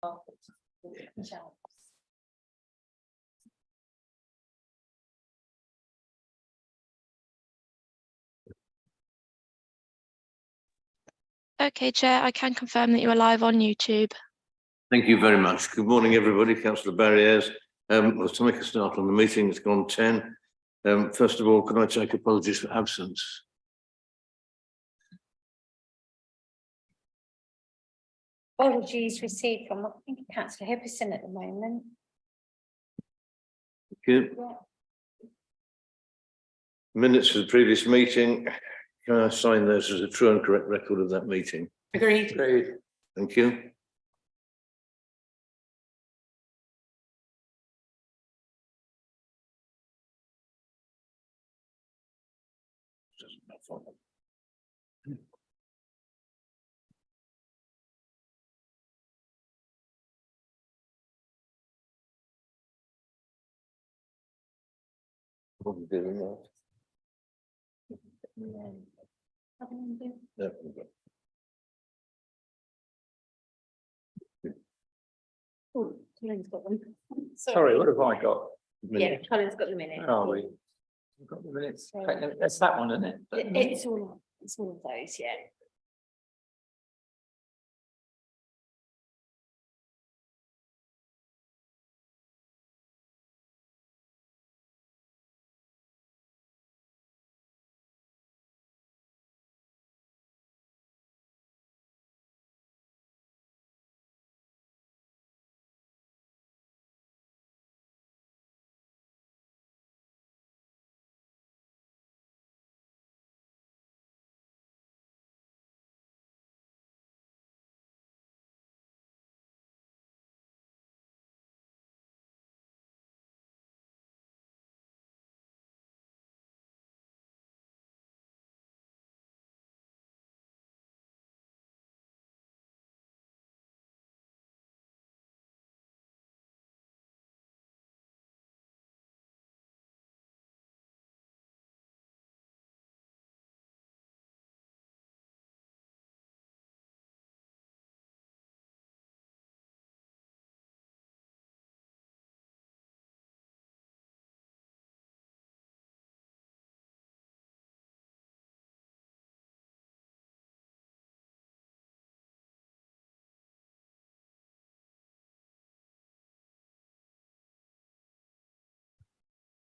Okay, Chair, I can confirm that you are live on YouTube. Thank you very much. Good morning, everybody. Councillor Barriers. Well, to make a start on the meeting, it's gone 10. First of all, can I take apologies for absence? Apologies received from, I think, Councillor Hipperson at the moment. Thank you. Minutes of the previous meeting. Can I sign those as a true and correct record of that meeting? Agreed. Agreed. Thank you. What are we doing now? No. Oh, Colin's got them. Sorry, what have I got? Yeah, Colin's got them in it. Oh, we've got the minutes. That's that one, isn't it? It's all of those, yeah.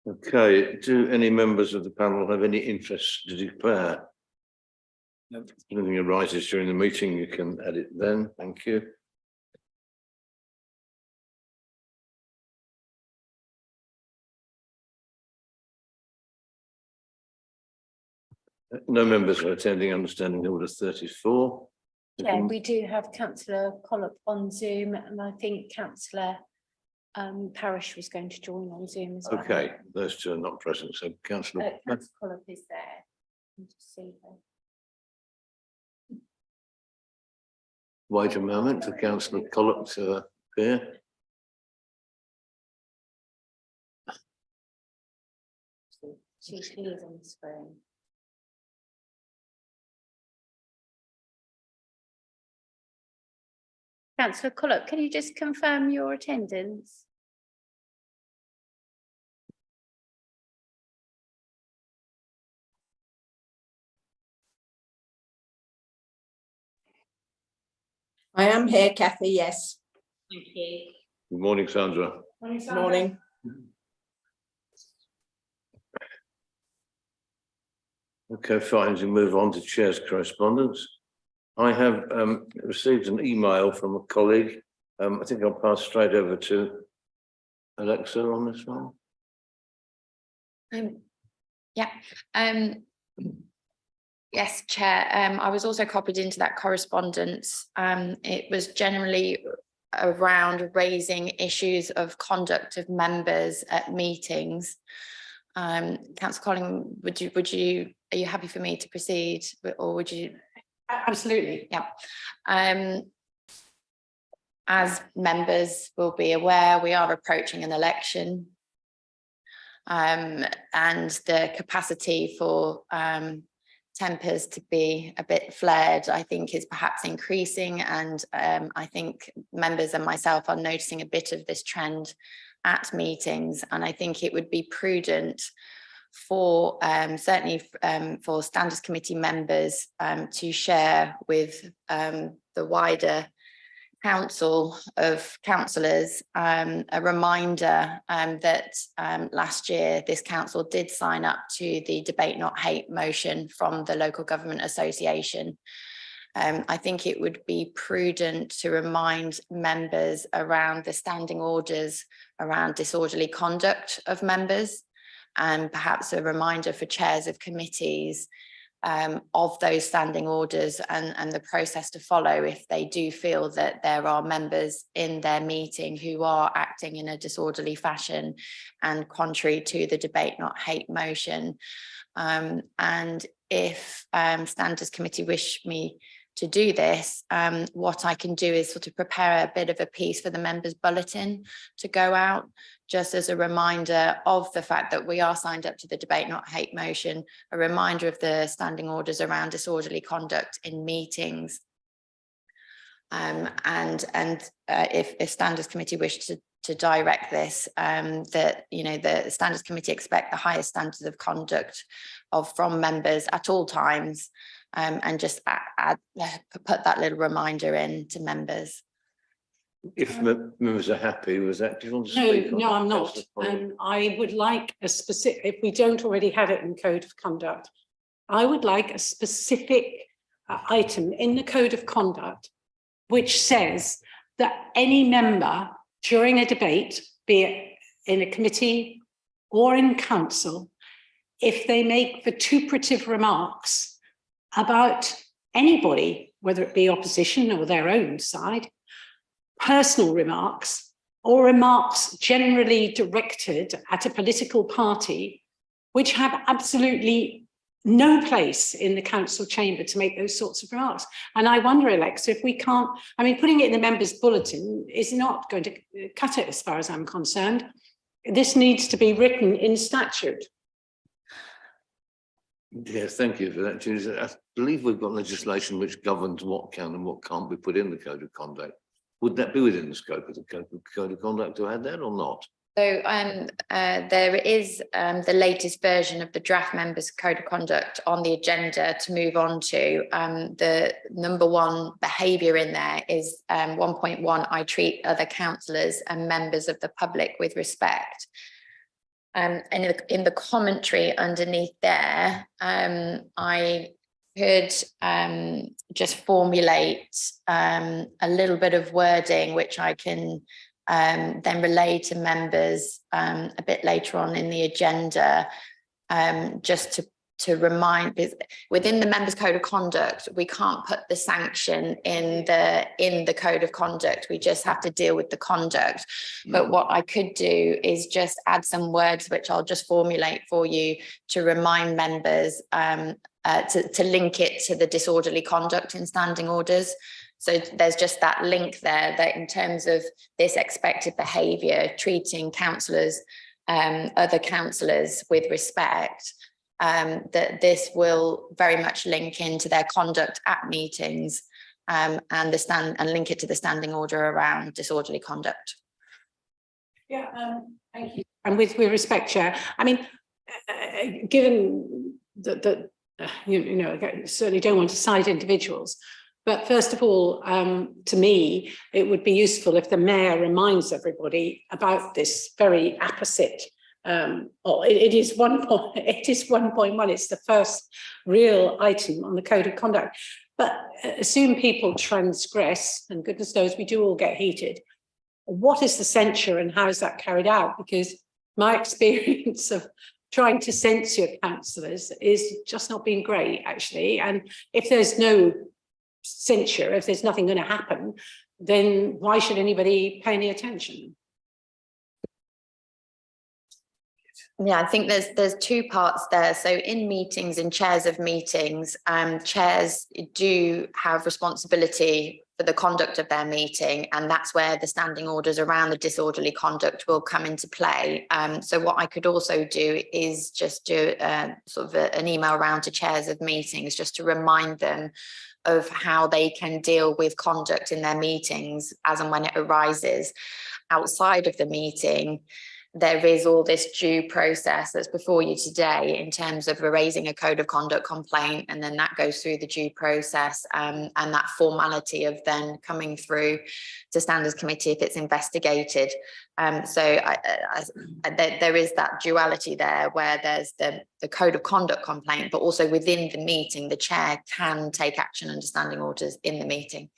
Okay, do any members of the panel have any interest to declare? No. If anything arises during the meeting, you can add it then. Thank you. No members are attending, understanding order 34. Yeah, we do have Councillor Collop on Zoom, and I think Councillor Parish was going to join on Zoom as well. Okay, those two are not present, so Councillor. Councillor Collop is there. Let me just see her. Wait a moment for Councillor Collop to appear. She is on the screen. Councillor Collop, can you just confirm your attendance? I am here, Kathy, yes. Thank you. Good morning, Sandra. Morning. Okay, fine, we move on to Chair's correspondence. I have received an email from a colleague. I think I'll pass straight over to Alexa on this one. Yes, Chair. I was also copied into that correspondence. It was generally around raising issues of conduct of members at meetings. Councillor Colin, are you happy for me to proceed, or would you? Absolutely. Yeah. As members will be aware, we are approaching an election, and the capacity for tempers to be a bit flared, I think is perhaps increasing, and I think members and myself are noticing a bit of this trend at meetings, and I think it would be prudent for certainly for Standards Committee members to share with the wider council of councillors a reminder that last year this council did sign up to the Debate Not Hate motion from the Local Government Association. I think it would be prudent to remind members around the standing orders around disorderly conduct of members, and perhaps a reminder for chairs of committees of those standing orders and the process to follow if they do feel that there are members in their meeting who are acting in a disorderly fashion and contrary to the Debate Not Hate motion. And if Standards Committee wish me to do this, what I can do is sort of prepare a bit of a piece for the members' bulletin to go out, just as a reminder of the fact that we are signed up to the Debate Not Hate motion, a reminder of the standing orders around disorderly conduct in meetings. If Standards Committee wish to direct this, that, you know, the Standards Committee expect the highest standards of conduct from members at all times, and just put that little reminder in to members. If members are happy with that, do you want to speak? No, I'm not. And I would like a specific, if we don't already have it in Code of Conduct, I would like a specific item in the Code of Conduct which says that any member during a debate, be it in a committee or in council, if they make vituperative remarks about anybody, whether it be opposition or their own side, personal remarks or remarks generally directed at a political party, which have absolutely no place in the council chamber to make those sorts of remarks. And I wonder, Alexa, if we can't, I mean, putting it in the members' bulletin is not going to cut it as far as I'm concerned. This needs to be written in statute. Yes, thank you for that, Judith. I believe we've got legislation which governs what can and what can't be put in the Code of Conduct. Would that be within the scope of the Code of Conduct to add that or not? So there is the latest version of the draft members code of conduct on the agenda to move on to. The number one behaviour in there is 1.1, I treat other councillors and members of the public with respect. And in the commentary underneath there, I could just formulate a little bit of wording which I can then relay to members a bit later on in the agenda, just to remind, because within the members code of conduct we can't put the sanction in the code of conduct, we just have to deal with the conduct. But what I could do is just add some words which I'll just formulate for you to remind members to link it to the disorderly conduct in standing orders. So there's just that link there, that in terms of this expected behaviour, treating councillors, other councillors with respect, that this will very much link into their conduct at meetings, and link it to the standing order around disorderly conduct. Yeah, thank you. And with respect, Chair, I mean, given that you know, I certainly don't want to cite individuals. But first of all, to me, it would be useful if the mayor reminds everybody about this very apposite. It is 1.1. It's the first real item on the Code of Conduct. But assume people transgress, and goodness knows we do all get heated. What is the censure and how is that carried out? Because my experience of trying to censure councillors is just not being great, actually. And if there's no censure, if there's nothing going to happen, then why should anybody pay any attention? Yeah, I think there's two parts there. So in meetings, in chairs of meetings, chairs do have responsibility for the conduct of their meeting, and that's where the standing orders around the disorderly conduct will come into play. So what I could also do is just do sort of an email around to chairs of meetings just to remind them of how they can deal with conduct in their meetings as and when it arises. Outside of the meeting, there is all this due process that's before you today in terms of raising a code of conduct complaint, and then that goes through the due process, and that formality of then coming through to standards committee if it's investigated. There is that duality there where there's the code of conduct complaint, but also within the meeting, the chair can take action under standing orders in the meeting.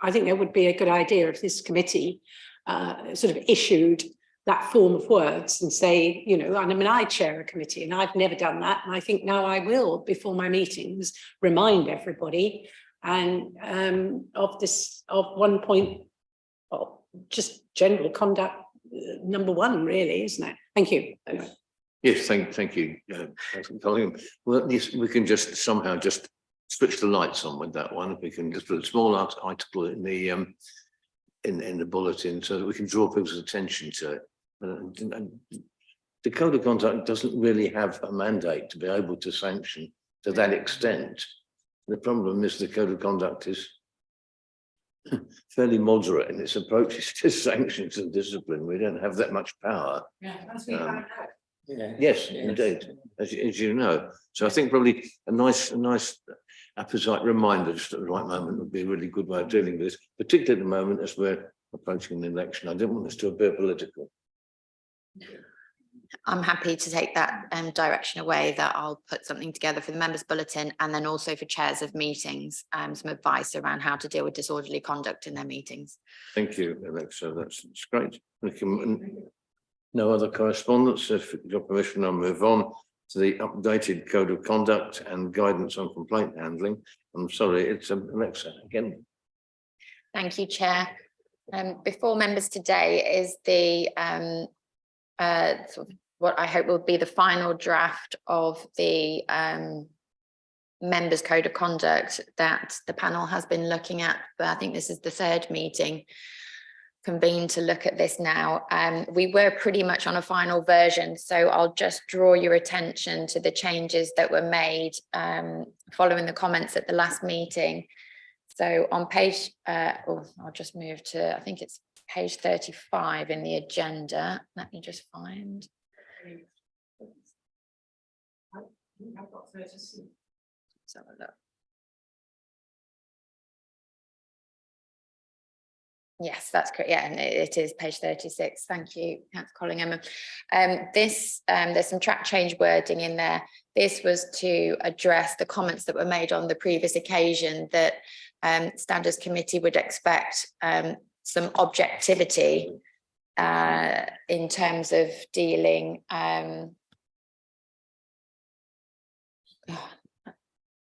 I think that would be a good idea if this committee sort of issued that form of words and say, you know, and I mean, I chair a committee and I've never done that. And I think now I will, before my meetings, remind everybody and of 1 point, well, just general conduct number 1, really, isn't it? Thank you. Yes, thank you. Well, at least we can just somehow just switch the lights on with that one. If we can just put a small article in the bulletin so that we can draw people's attention to it. And the code of conduct doesn't really have a mandate to be able to sanction to that extent. The problem is the code of conduct is fairly moderate in its approaches to sanctions and discipline. We don't have that much power. Yes, indeed, as you know. So I think probably a nice apposite reminder just at the right moment would be a really good way of dealing with this, particularly at the moment as we're approaching an election. I don't want this to appear political. I'm happy to take that direction away, that I'll put something together for the members' bulletin and then also for chairs of meetings, some advice around how to deal with disorderly conduct in their meetings. Thank you, Alexa. That's great. No other correspondence. If with your permission, I'll move on to the updated code of conduct and guidance on complaint handling. I'm sorry, it's Alexa again. Thank you, Chair. Before members today is the sort of what I hope will be the final draft of the members' code of conduct that the panel has been looking at. But I think this is the 3rd meeting convened to look at this now. We were pretty much on a final version, so I'll just draw your attention to the changes that were made following the comments at the last meeting. So on page, I'll just move to, I think it's page 35 in the agenda. Let me just find. Let's have a look. Yes, that's correct. Yeah, and it is page 36. Thank you, Councillor Collingham. There's some track change wording in there. This was to address the comments that were made on the previous occasion that Standards Committee would expect some objectivity in terms of dealing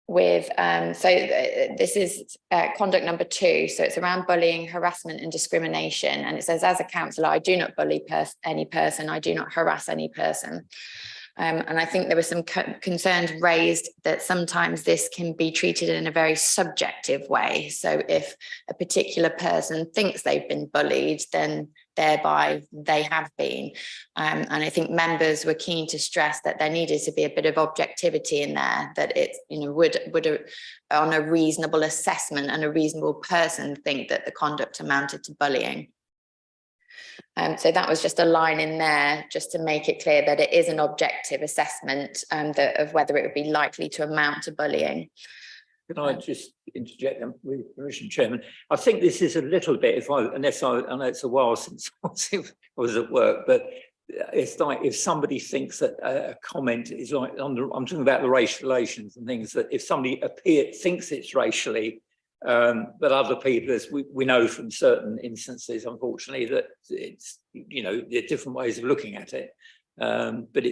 with this is conduct number 2, so it's around bullying, harassment and discrimination, and it says, as a councillor, I do not bully any person, I do not harass any person. And I think there were some concerns raised that sometimes this can be treated in a very subjective way. So if a particular person thinks they've been bullied, then thereby they have been. And I think members were keen to stress that there needed to be a bit of objectivity in there, that it, you know, would on a reasonable assessment and a reasonable person think that the conduct amounted to bullying. So that was just a line in there just to make it clear that it is an objective assessment of whether it would be likely to amount to bullying. Can I just interject with permission, Chairman? I think this is a little bit, I know it's a while since I was at work, but it's like if somebody thinks that a comment is like, I'm talking about the racial relations and things, that if somebody thinks it's racially, but other people, as we know from certain instances, unfortunately, that it's, you know, there are different ways of looking at it. But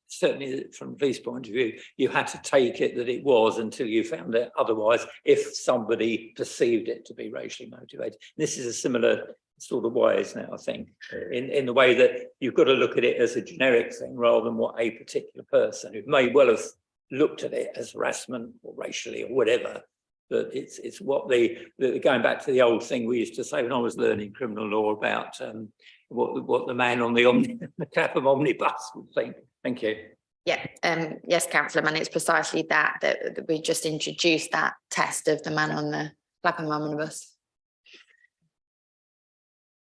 certainly from the police point of view, you had to take it that it was until you found out otherwise, if somebody perceived it to be racially motivated. This is a similar sort of way, isn't it, I think, in the way that you've got to look at it as a generic thing rather than what a particular person who may well have looked at it as harassment or racially or whatever. But it's what going back to the old thing we used to say when I was learning criminal law about what the man on the Clapham omnibus would think. Thank you. Yeah, yes, Councillor Mann, it's precisely that we just introduced that test of the man on the Clapham omnibus.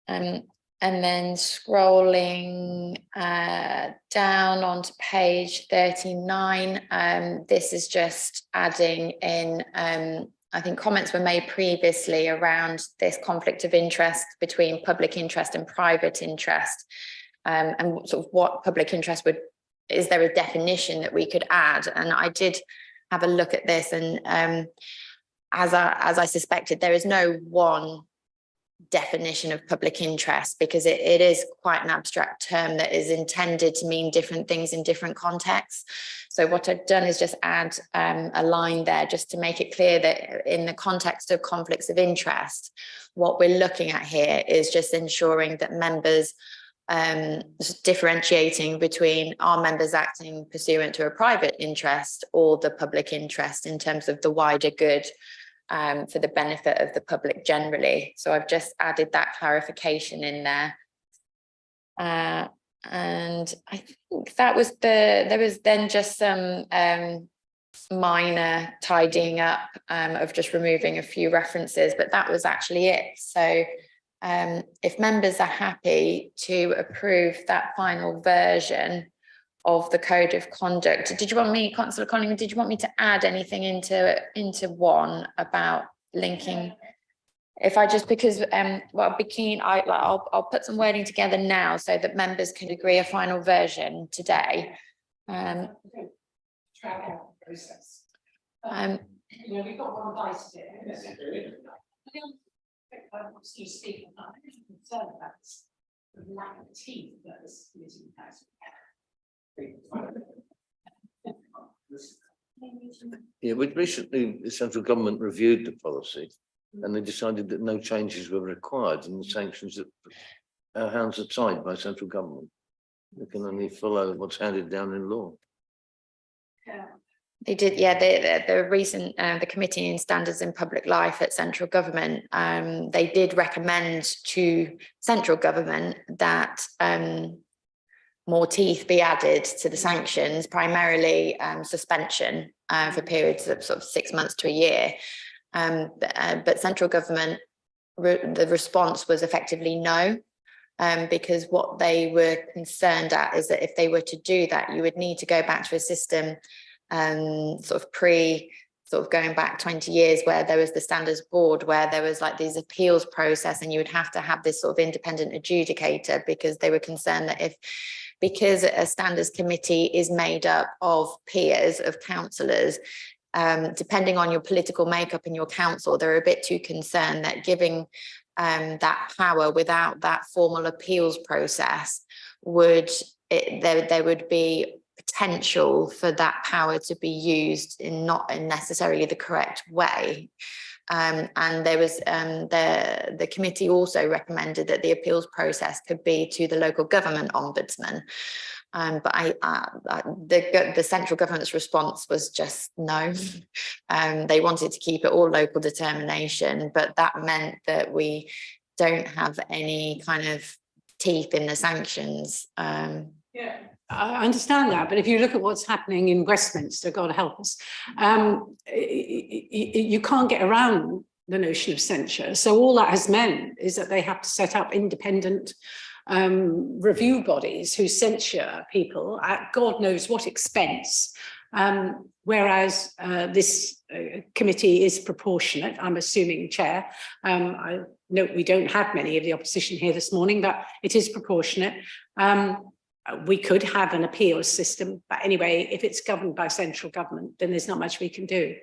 And then scrolling down onto page 39, this is just adding in, I think comments were made previously around this conflict of interest between public interest and private interest, and sort of what public interest would, is there a definition that we could add? And I did have a look at this, and as I suspected, there is no one definition of public interest, because it is quite an abstract term that is intended to mean different things in different contexts. So what I've done is just add a line there just to make it clear that in the context of conflicts of interest, what we're looking at here is just ensuring that members, differentiating between our members acting pursuant to a private interest or the public interest in terms of the wider good, for the benefit of the public generally. So I've just added that clarification in there. And I think that was there was then just some minor tidying up of just removing a few references, but that was actually it. So if members are happy to approve that final version of the code of conduct, did you want me, Councillor Conning, did you want me to add anything into one about linking? If I just, because well, I'll be keen, I'll put some wording together now so that members can agree a final version today. Track out the process. You know, we've got one bite at it. You speak on that. I'm concerned about the lack of teeth that this committee has. Yeah, recently the central government reviewed the policy and they decided that no changes were required in the sanctions, that our hands are tied by central government. We can only follow what's handed down in law. They did, yeah, the recent, the Committee on Standards in Public Life at central government, they did recommend to central government that more teeth be added to the sanctions, primarily suspension for periods of sort of 6 months to a year. But central government, the response was effectively no, because what they were concerned at is that if they were to do that, you would need to go back to a system sort of going back 20 years, where there was the standards board, where there was like these appeals process, and you would have to have this sort of independent adjudicator, because they were concerned that because a standards committee is made up of peers of councillors, depending on your political makeup in your council, they're a bit too concerned that giving that power without that formal appeals process there would be potential for that power to be used in not in necessarily the correct way. And there was the committee also recommended that the appeals process could be to the local government ombudsman. But the central government's response was just no. They wanted to keep it all local determination, but that meant that we don't have any kind of teeth in the sanctions. Yeah, I understand that, but if you look at what's happening in Westminster, God help us, you can't get around the notion of censure. So all that has meant is that they have to set up independent review bodies who censure people at God knows what expense, whereas this committee is proportionate, I'm assuming, Chair. I note we don't have many of the opposition here this morning, but it is proportionate. We could have an appeals system, but anyway, if it's governed by central government, then there's not much we can do.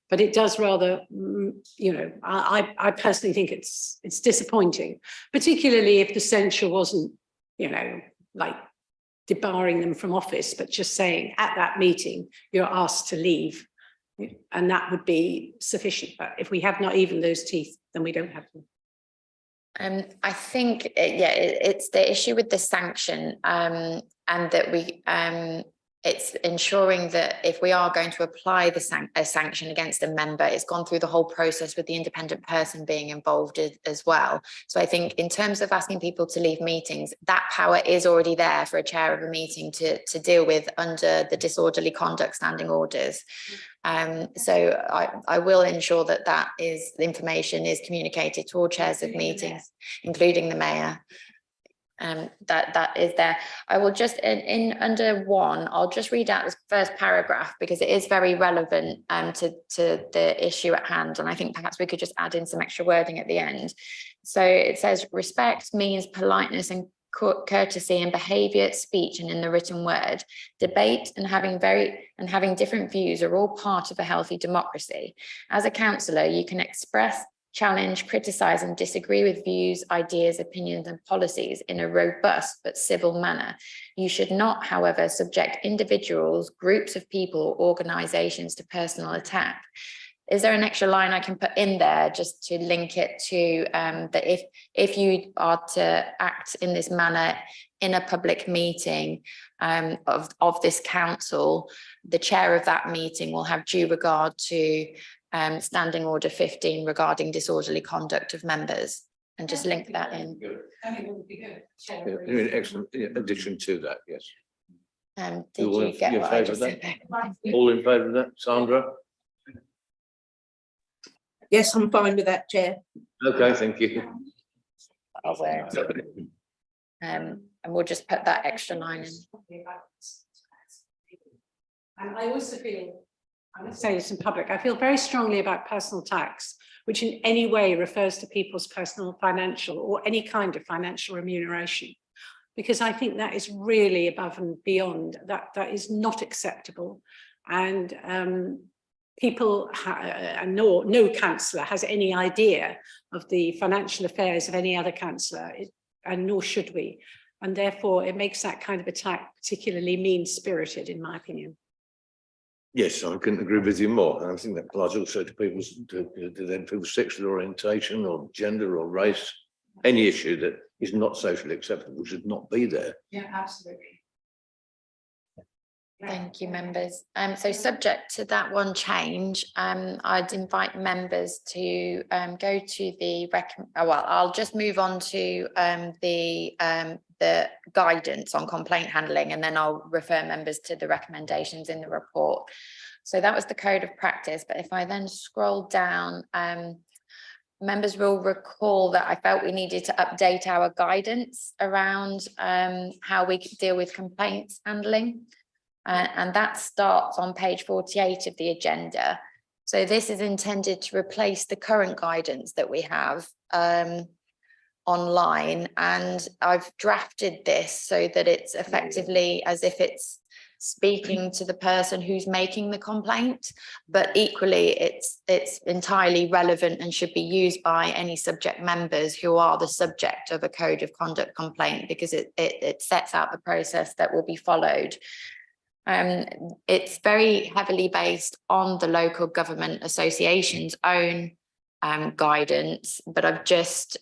But it does rather, you know, I personally think it's disappointing, particularly if the censure wasn't, you know, like debarring them from office, but just saying at that meeting, you're asked to leave. And that would be sufficient. But if we have not even those teeth, then we don't have them. I think, yeah, it's the issue with the sanction, and that we it's ensuring that if we are going to apply a sanction against a member, it's gone through the whole process with the independent person being involved as well. So I think in terms of asking people to leave meetings, that power is already there for a chair of a meeting to deal with under the disorderly conduct standing orders. So I will ensure that the information is communicated to all chairs of meetings, including the mayor. That is there. I will just in under 1, I'll just read out this first paragraph because it is very relevant to the issue at hand, and I think perhaps we could just add in some extra wording at the end. So it says respect means politeness and courtesy in behavior, speech, and in the written word. Debate and having different views are all part of a healthy democracy. As a councillor, you can express, challenge, criticize, and disagree with views, ideas, opinions, and policies in a robust but civil manner. You should not, however, subject individuals, groups of people, or organizations to personal attack. Is there an extra line I can put in there just to link it to that if you are to act in this manner in a public meeting of this council, the chair of that meeting will have due regard to Standing Order 15 regarding disorderly conduct of members, and just link that in. Excellent addition to that, yes. Did All you in- get you in what I favour of just that? said? All in favour of that, Sandra? Yes, I'm fine with that, Chair. Okay, thank you. I'll wear it. And we'll just put that extra line in. And I also feel, I'm going to say this in public, I feel very strongly about personal tax, which in any way refers to people's personal financial or any kind of financial remuneration. Because I think that is really above and beyond, that is not acceptable. And people, no councillor has any idea of the financial affairs of any other councillor, and nor should we. And therefore, it makes that kind of attack particularly mean-spirited, in my opinion. Yes, I couldn't agree with you more. And I think that applies also to people's sexual orientation or gender or race. Any issue that is not socially acceptable should not be there. Yeah, absolutely. Thank you, members. So subject to that one change, I'd invite members to go to the I'll just move on to the guidance on complaint handling, and then I'll refer members to the recommendations in the report. So that was the code of practice. But if I then scroll down, members will recall that I felt we needed to update our guidance around how we deal with complaints handling. And that starts on page 48 of the agenda. So this is intended to replace the current guidance that we have online, and I've drafted this so that it's effectively as if it's speaking to the person who's making the complaint, but equally it's entirely relevant and should be used by any subject members who are the subject of a code of conduct complaint, because it sets out the process that will be followed. It's very heavily based on the local government association's own guidance, but I've just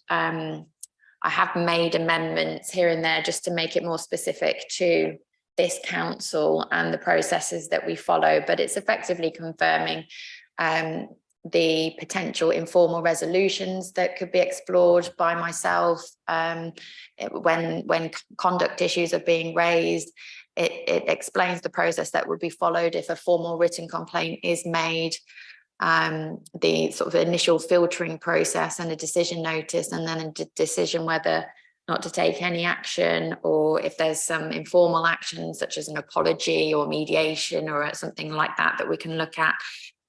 I have made amendments here and there just to make it more specific to this council and the processes that we follow, but it's effectively confirming the potential informal resolutions that could be explored by myself when conduct issues are being raised. It explains the process that would be followed if a formal written complaint is made, the sort of initial filtering process and a decision notice, and then a decision whether not to take any action, or if there's some informal action such as an apology or mediation or something like that that we can look at.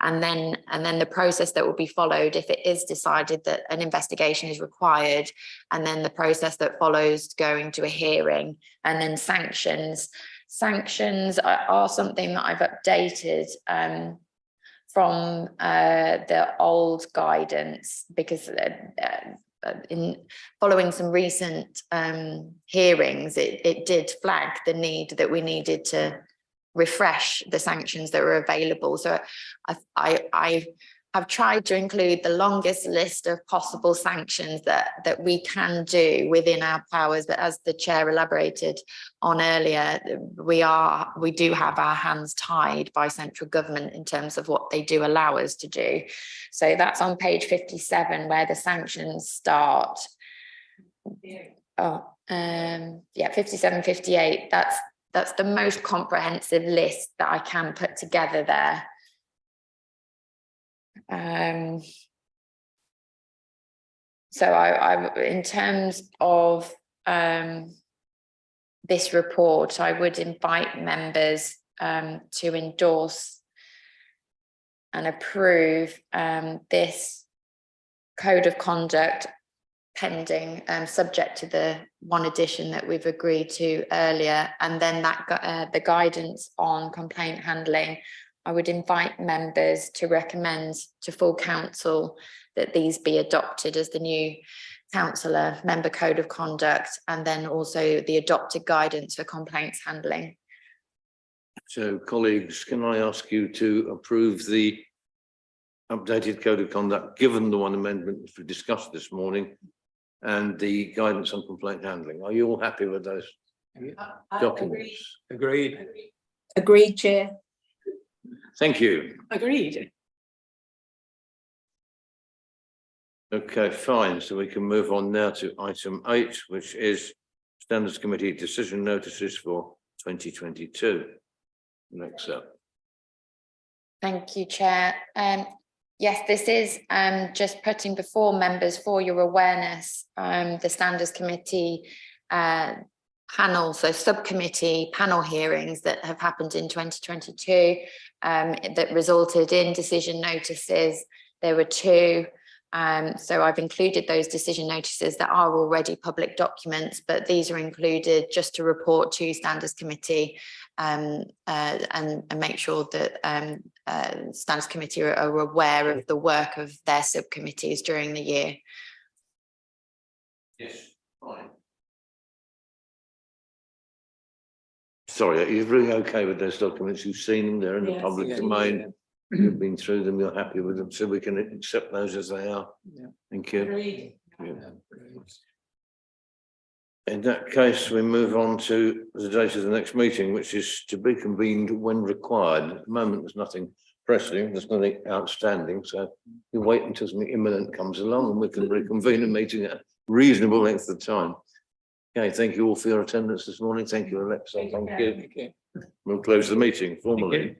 And then the process that will be followed if it is decided that an investigation is required, and then the process that follows going to a hearing, and then sanctions. Sanctions are something that I've updated from the old guidance, because in following some recent hearings, it did flag the need that we needed to refresh the sanctions that were available. So I I've tried to include the longest list of possible sanctions that we can do within our powers, but as the chair elaborated on earlier, we do have our hands tied by central government in terms of what they do allow us to do. So that's on page 57 where the sanctions start. Oh, yeah, 57, 58. That's the most comprehensive list that I can put together there. So I in terms of this report, I would invite members to endorse and approve this code of conduct pending, subject to the one addition that we've agreed to earlier, and then that the guidance on complaint handling. I would invite members to recommend to full council that these be adopted as the new councillor member code of conduct, and then also the adopted guidance for complaints handling. So colleagues, can I ask you to approve the updated code of conduct, given the one amendment which we discussed this morning, and the guidance on complaint handling? Are you all happy with those documents? Agreed. Agreed, Chair. Thank you. Agreed. Okay, fine. So we can move on now to item 8, which is Standards Committee decision notices for 2022. Next up. Thank you, Chair. Yes, this is just putting before members for your awareness, the Standards Committee panel, so subcommittee panel hearings that have happened in 2022 that resulted in decision notices. There were 2. So I've included those decision notices that are already public documents, but these are included just to report to Standards Committee and make sure that Standards Committee are aware of the work of their subcommittees during the year. Yes, fine. Sorry, you're really okay with those documents? You've seen them, they're in the Yes. public Yeah. domain. You've been through them, you're happy with them, so we can accept those as they are. Yeah. Thank you. Agreed. Yeah. In that case, we move on to the date of the next meeting, which is to be convened when required. At the moment, there's nothing pressing, there's nothing outstanding, so you wait until something imminent comes along and we can reconvene a meeting at a reasonable length of time. Okay, thank you all for your attendance this morning. Thank you, Alexa. Thank you. Thank you. We'll close the meeting formally.